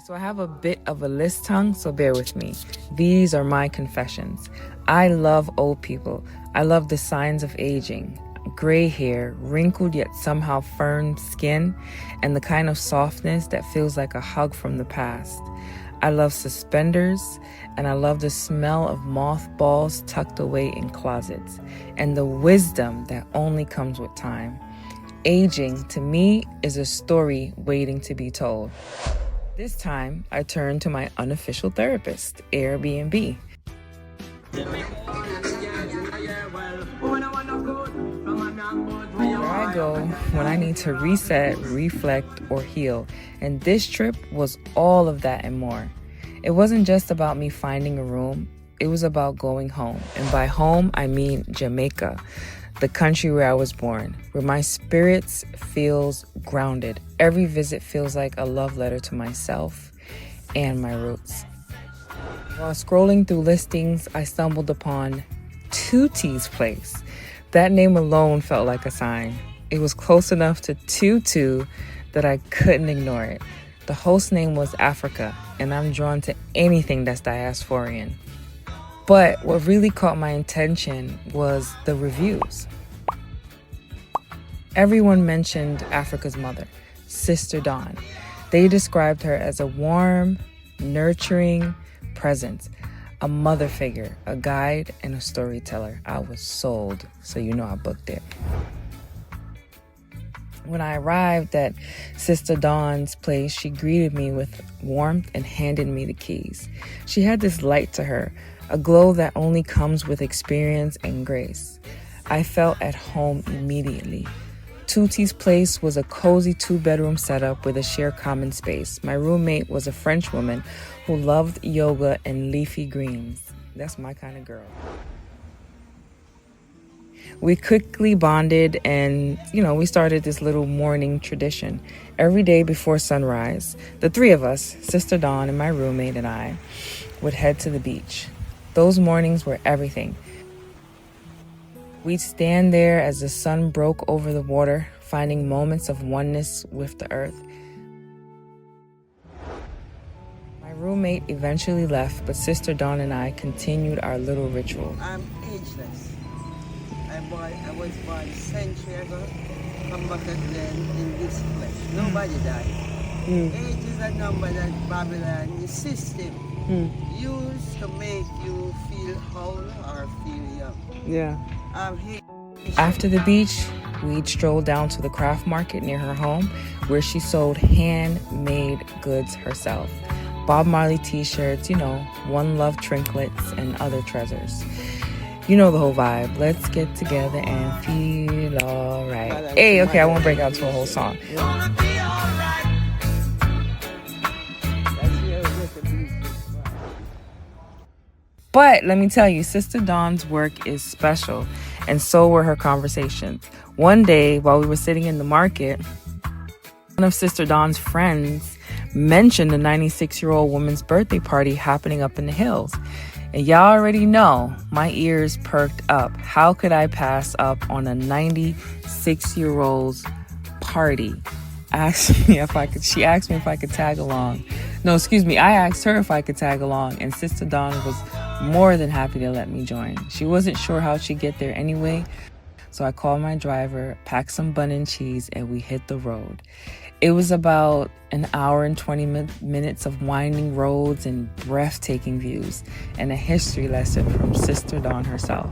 So I have a bit of a list tongue, so bear with me. These are my confessions. I love old people. I love the signs of aging. Gray hair, wrinkled yet somehow firm skin, and the kind of softness that feels like a hug from the past. I love suspenders, and I love the smell of mothballs tucked away in closets, and the wisdom that only comes with time. Aging, to me, is a story waiting to be told. This time, I turn to my unofficial therapist, Airbnb. Where I go when I need to reset, reflect, or heal. And this trip was all of that and more. It wasn't just about me finding a room. It was about going home. And by home, I mean Jamaica, the country where I was born, where my spirits feels grounded. Every visit feels like a love letter to myself and my roots. While scrolling through listings, I stumbled upon Tootie's Place. That name alone felt like a sign. It was close enough to Tutu that I couldn't ignore it. The host name was Africa, and I'm drawn to anything that's diasporian. But what really caught my attention was the reviews. Everyone mentioned Africa's mother, Sister Dawn. They described her as a warm, nurturing presence, a mother figure, a guide, and a storyteller. I was sold, so you know I booked it. When I arrived at Sister Dawn's place, she greeted me with warmth and handed me the keys. She had this light to her, a glow that only comes with experience and grace. I felt at home immediately. Tootie's Place was a cozy 2-bedroom setup with a shared common space. My roommate was a French woman who loved yoga and leafy greens. That's my kind of girl. We quickly bonded and, we started this little morning tradition. Every day before sunrise, the three of us, Sister Dawn and my roommate and I, would head to the beach. Those mornings were everything. We'd stand there as the sun broke over the water, finding moments of oneness with the earth. My roommate eventually left, but Sister Dawn and I continued our little ritual. I'm ageless. I was born a century ago, come back again in this flesh. Nobody died. Age is a number that Babylon, the system, used to make you feel whole or feel young. Yeah. I'm here. After the beach, we'd stroll down to the craft market near her home, where she sold handmade goods herself. Bob Marley t-shirts, One Love trinkets, and other treasures. You know the whole vibe. Let's get together and feel alright. Hey, okay, I won't break out to a whole song. But let me tell you, Sister Dawn's work is special, and so were her conversations. One day, while we were sitting in the market, one of Sister Dawn's friends mentioned a 96-year-old woman's birthday party happening up in the hills. And y'all already know, my ears perked up. How could I pass up on a 96-year-old's party? She asked me if I could tag along. No, excuse me, I asked her if I could tag along, and Sister Dawn was more than happy to let me join. She wasn't sure how she'd get there anyway, so I called my driver, packed some bun and cheese, and we hit the road. It was about an hour and 20 minutes of winding roads and breathtaking views, and a history lesson from Sister Dawn herself.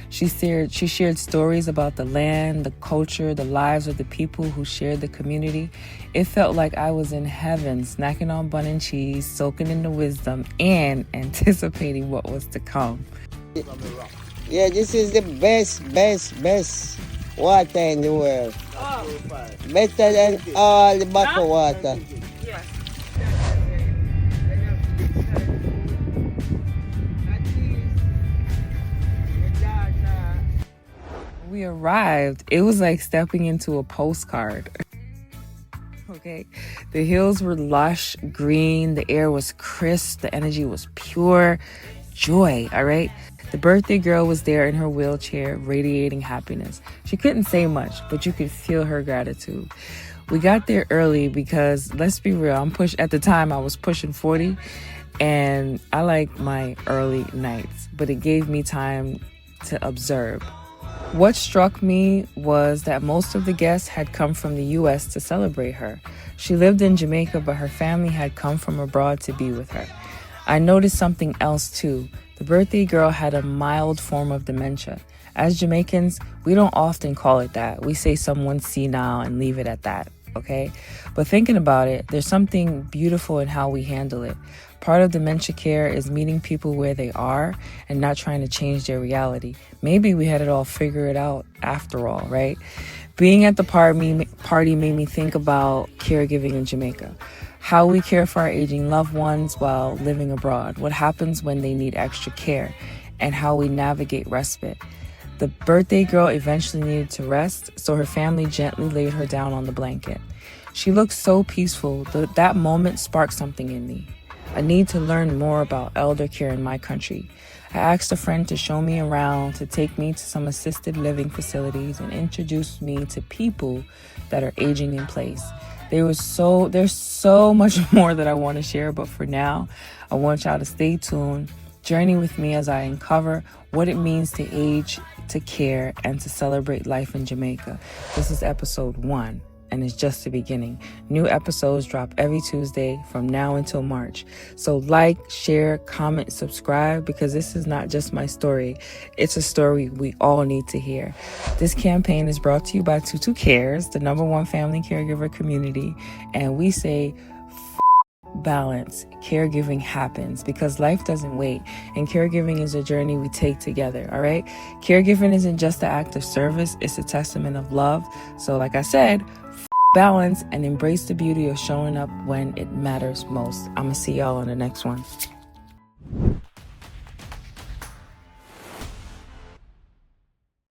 She shared stories about the land, the culture, the lives of the people who shared the community. It felt like I was in heaven, snacking on bun and cheese, soaking in the wisdom, and anticipating what was to come. Yeah, this is the best water in the world. Better than all the bottled water. We arrived. It was like stepping into a postcard. Okay, the hills were lush green, the air was crisp, the energy was pure. joy, all right? The birthday girl was there in her wheelchair, radiating happiness. She couldn't say much, but you could feel her gratitude. We got there early because, let's be real, at the time I was pushing 40, and I like my early nights, but it gave me time to observe. What struck me was that most of the guests had come from the U.S. to celebrate her. She lived in Jamaica, but her family had come from abroad to be with her. I noticed something else too. The birthday girl had a mild form of dementia. As Jamaicans, we don't often call it that. We say someone's senile and leave it at that, okay? But thinking about it, there's something beautiful in how we handle it. Part of dementia care is meeting people where they are and not trying to change their reality. Maybe we had it all figured out after all, right? Being at the party made me think about caregiving in Jamaica. How we care for our aging loved ones while living abroad. What happens when they need extra care, and how we navigate respite. The birthday girl eventually needed to rest, so her family gently laid her down on the blanket. She looked so peaceful. That moment sparked something in me. A need to learn more about elder care in my country. I asked a friend to show me around, to take me to some assisted living facilities and introduce me to people that are aging in place. There's so much more that I want to share, but for now, I want y'all to stay tuned, journey with me as I uncover what it means to age, to care, and to celebrate life in Jamaica. This is episode 1. And it's just the beginning. New episodes drop every Tuesday from now until March. So like, share, comment, subscribe, because this is not just my story. It's a story we all need to hear. This campaign is brought to you by Tutu Cares, the #1 family caregiver community. And we say, balance. Caregiving happens because life doesn't wait, and caregiving is a journey we take together. All right, caregiving isn't just an act of service, it's a testament of love. So like I said, balance and embrace the beauty of showing up when it matters most. I'm gonna see y'all on the next one.